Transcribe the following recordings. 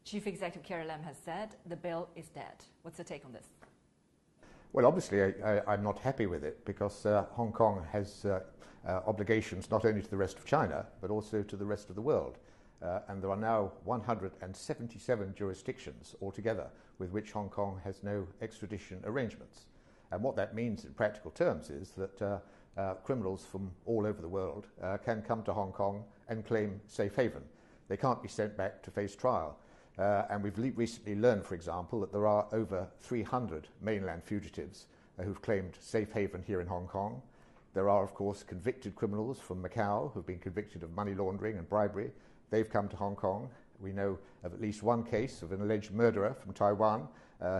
Chief Executive Carrie Lam has said the bill is dead. What's your take on this? Well, obviously, I'm not happy with it because Hong Kong has obligations not only to the rest of China, but also to the rest of the world. And there are now 177 jurisdictions altogether with which Hong Kong has no extradition arrangements. And what that means in practical terms is that criminals from all over the world can come to Hong Kong and claim safe haven. They can't be sent back to face trial. And we've recently learned, for example, that there are over 300 mainland fugitives who've claimed safe haven here in Hong Kong. There are, of course, convicted criminals from Macau who've been convicted of money laundering and bribery. They've come to Hong Kong. We know of at least one case of an alleged murderer from Taiwan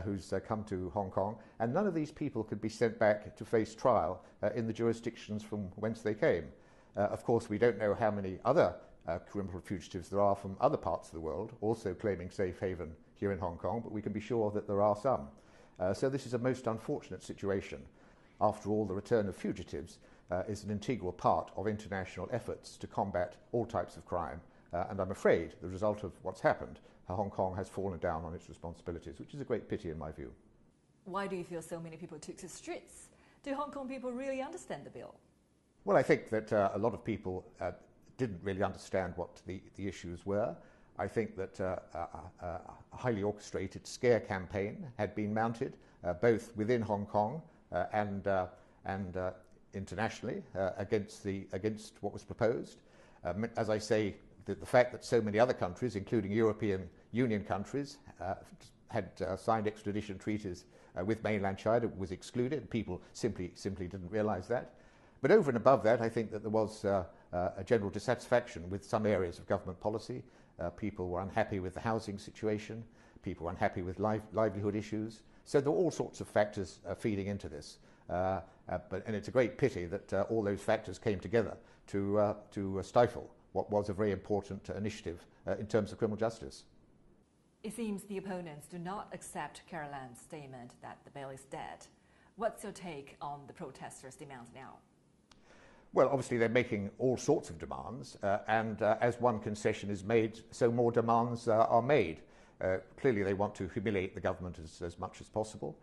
who's come to Hong Kong. And none of these people could be sent back to face trial in the jurisdictions from whence they came. Of course, we don't know how many other criminal fugitives there are from other parts of the world also claiming safe haven here in Hong Kong, but we can be sure that there are some. So this is a most unfortunate situation. After all, the return of fugitives is an integral part of international efforts to combat all types of crime, and I'm afraid the result of what's happened, Hong Kong has fallen down on its responsibilities, which is a great pity in my view. Why do you feel so many people took to the streets? Do Hong Kong people really understand the bill? Well, I think that a lot of people didn't really understand what the issues were. I think that a highly orchestrated scare campaign had been mounted, both within Hong Kong and internationally, against what was proposed. As I say, the fact that so many other countries, including European Union countries, had signed extradition treaties with mainland China was excluded. People simply didn't realize that. But over and above that, I think that there was a general dissatisfaction with some areas of government policy. People were unhappy with the housing situation. People were unhappy with livelihood issues. So there were all sorts of factors feeding into this. And it's a great pity that all those factors came together to stifle what was a very important initiative in terms of criminal justice. It seems the opponents do not accept Carrie Lam's statement that the bill is dead. What's your take on the protesters' demands now? Well, obviously they're making all sorts of demands, and as one concession is made, so more demands are made. Clearly they want to humiliate the government as much as possible.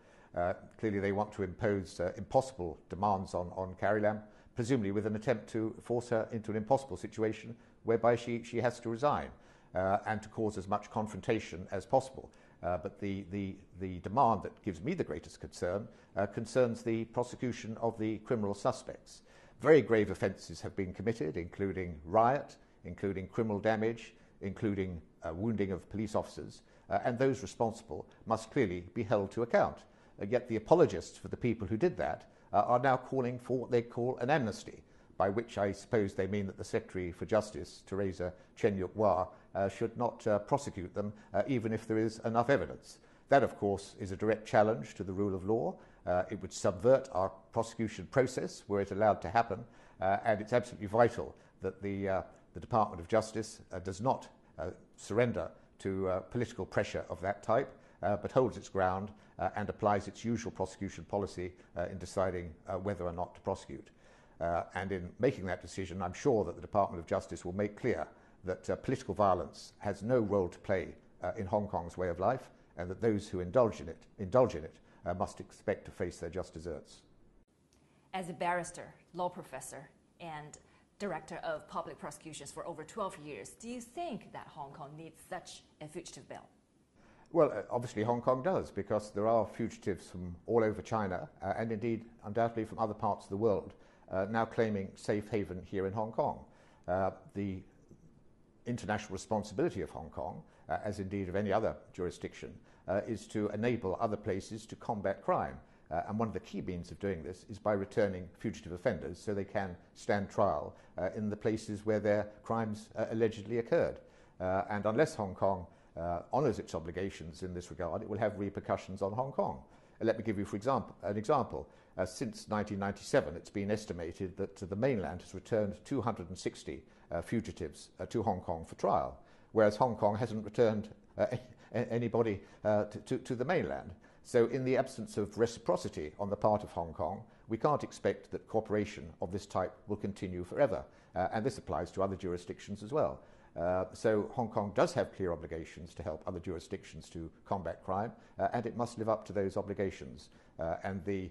Clearly they want to impose impossible demands on Carrie Lam, presumably with an attempt to force her into an impossible situation whereby she has to resign and to cause as much confrontation as possible. But the demand that gives me the greatest concern concerns the prosecution of the criminal suspects. Very grave offences have been committed, including riot, including criminal damage, including wounding of police officers, and those responsible must clearly be held to account. Yet the apologists for the people who did that are now calling for what they call an amnesty, by which I suppose they mean that the Secretary for Justice, Teresa Chen-Yuk-Wah, should not prosecute them even if there is enough evidence. That, of course, is a direct challenge to the rule of law. It would subvert our prosecution process were it allowed to happen, and it's absolutely vital that the Department of Justice does not surrender to political pressure of that type, but holds its ground and applies its usual prosecution policy in deciding whether or not to prosecute. And in making that decision, I'm sure that the Department of Justice will make clear that political violence has no role to play in Hong Kong's way of life, and that those who indulge in it must expect to face their just deserts. As a barrister, law professor, and director of public prosecutions for over 12 years, do you think that Hong Kong needs such a fugitive bill? Well, obviously Hong Kong does, because there are fugitives from all over China, and indeed undoubtedly from other parts of the world, now claiming safe haven here in Hong Kong. The international responsibility of Hong Kong, as indeed of any other jurisdiction, is to enable other places to combat crime. And one of the key means of doing this is by returning fugitive offenders so they can stand trial in the places where their crimes allegedly occurred. And unless Hong Kong honours its obligations in this regard, it will have repercussions on Hong Kong. Let me give you, for example, an example. Since 1997, it's been estimated that the mainland has returned 260 fugitives to Hong Kong for trial, whereas Hong Kong hasn't returned anybody to the mainland. So in the absence of reciprocity on the part of Hong Kong, we can't expect that cooperation of this type will continue forever. And this applies to other jurisdictions as well. So Hong Kong does have clear obligations to help other jurisdictions to combat crime, and it must live up to those obligations. And the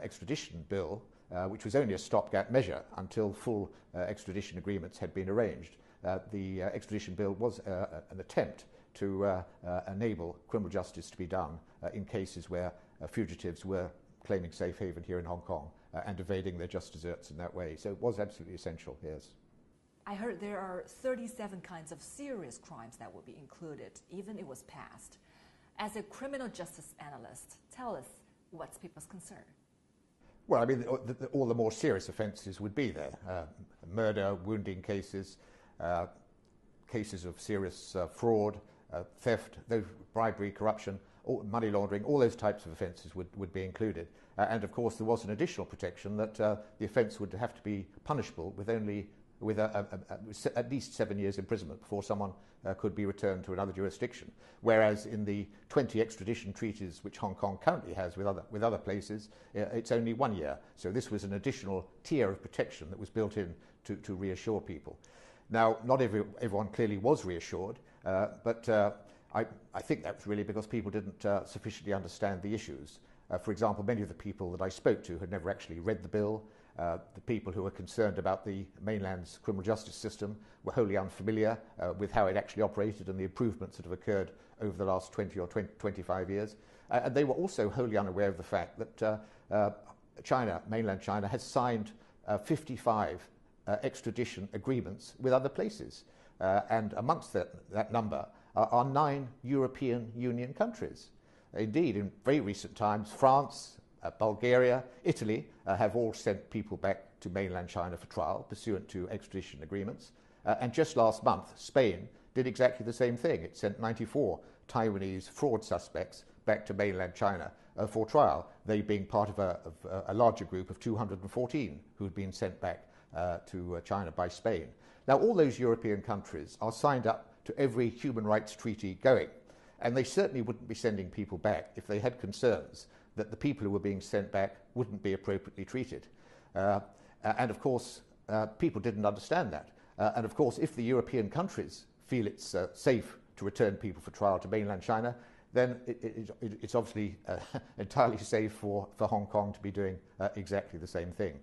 extradition bill, which was only a stopgap measure until full extradition agreements had been arranged, the extradition bill was an attempt to enable criminal justice to be done in cases where fugitives were claiming safe haven here in Hong Kong and evading their just deserts in that way. So it was absolutely essential, yes. I heard there are 37 kinds of serious crimes that will be included, even if it was passed. As a criminal justice analyst, tell us what's people's concern. Well, I mean, all the more serious offences would be there. Murder, wounding cases, cases of serious fraud, theft, bribery, corruption, money laundering, all those types of offences would be included. And of course, there was an additional protection that the offence would have to be punishable with at least 7 years imprisonment before someone could be returned to another jurisdiction. Whereas in the 20 extradition treaties which Hong Kong currently has with other places, it's only 1 year. So this was an additional tier of protection that was built in to reassure people. Now, not everyone clearly was reassured, but I think that was really because people didn't sufficiently understand the issues. For example, many of the people that I spoke to had never actually read the bill. The people who were concerned about the mainland's criminal justice system were wholly unfamiliar with how it actually operated and the improvements that have occurred over the last 20 or 25 years. And they were also wholly unaware of the fact that mainland China, has signed 55 extradition agreements with other places. And amongst that number are 9 European Union countries. Indeed, in very recent times, France, Bulgaria, Italy have all sent people back to mainland China for trial pursuant to extradition agreements. And just last month, Spain did exactly the same thing. It sent 94 Taiwanese fraud suspects back to mainland China for trial, they being part of a larger group of 214 who had been sent back to China by Spain. Now, all those European countries are signed up to every human rights treaty going, and they certainly wouldn't be sending people back if they had concerns that the people who were being sent back wouldn't be appropriately treated. And of course, people didn't understand that. And of course, if the European countries feel it's safe to return people for trial to mainland China, then it's obviously entirely safe for Hong Kong to be doing exactly the same thing.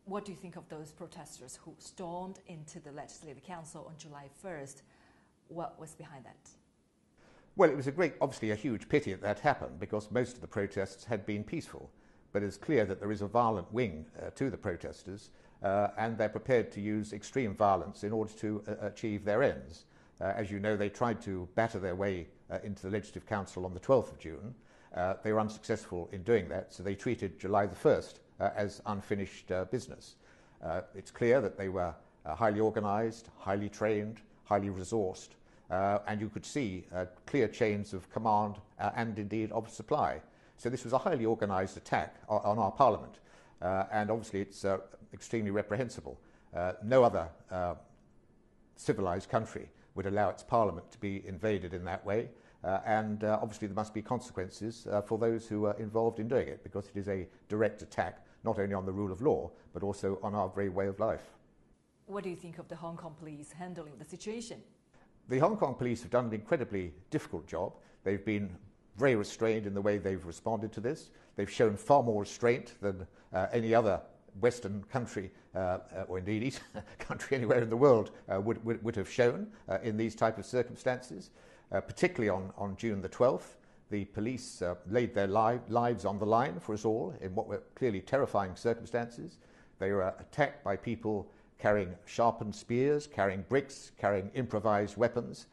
What do you think of those protesters who stormed into the Legislative Council on July 1st? What was behind that? Well, it was obviously a huge pity that happened because most of the protests had been peaceful. But it's clear that there is a violent wing to the protesters and they're prepared to use extreme violence in order to achieve their ends. As you know, they tried to batter their way into the Legislative Council on the 12th of June. They were unsuccessful in doing that, so they treated July the 1st as unfinished business. It's clear that they were highly organised, highly trained, highly resourced, and you could see clear chains of command and indeed of supply. So this was a highly organised attack on our Parliament, and obviously it's extremely reprehensible. No other civilised country would allow its Parliament to be invaded in that way, and obviously there must be consequences for those who are involved in doing it, because it is a direct attack not only on the rule of law but also on our very way of life. What do you think of the Hong Kong police handling the situation? The Hong Kong police have done an incredibly difficult job. They've been very restrained in the way they've responded to this. They've shown far more restraint than any other Western country, or indeed East country anywhere in the world would have shown in these type of circumstances. Particularly on June the 12th, the police laid their lives on the line for us all in what were clearly terrifying circumstances. They were attacked by people carrying sharpened spears, carrying bricks, carrying improvised weapons,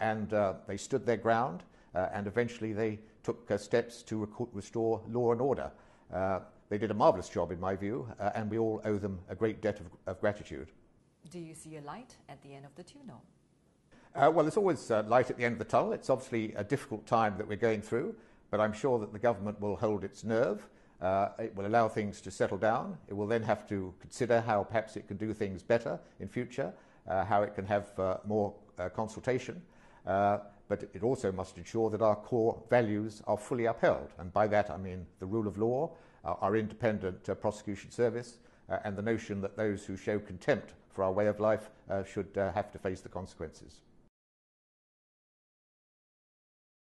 and they stood their ground, and eventually they took steps to restore law and order. They did a marvellous job, in my view, and we all owe them a great debt of gratitude. Do you see a light at the end of the tunnel? Well, there's always light at the end of the tunnel. It's obviously a difficult time that we're going through, but I'm sure that the government will hold its nerve. It will allow things to settle down. It will then have to consider how perhaps it can do things better in future, how it can have more consultation. But it also must ensure that our core values are fully upheld. And by that I mean the rule of law, our independent prosecution service, and the notion that those who show contempt for our way of life should have to face the consequences.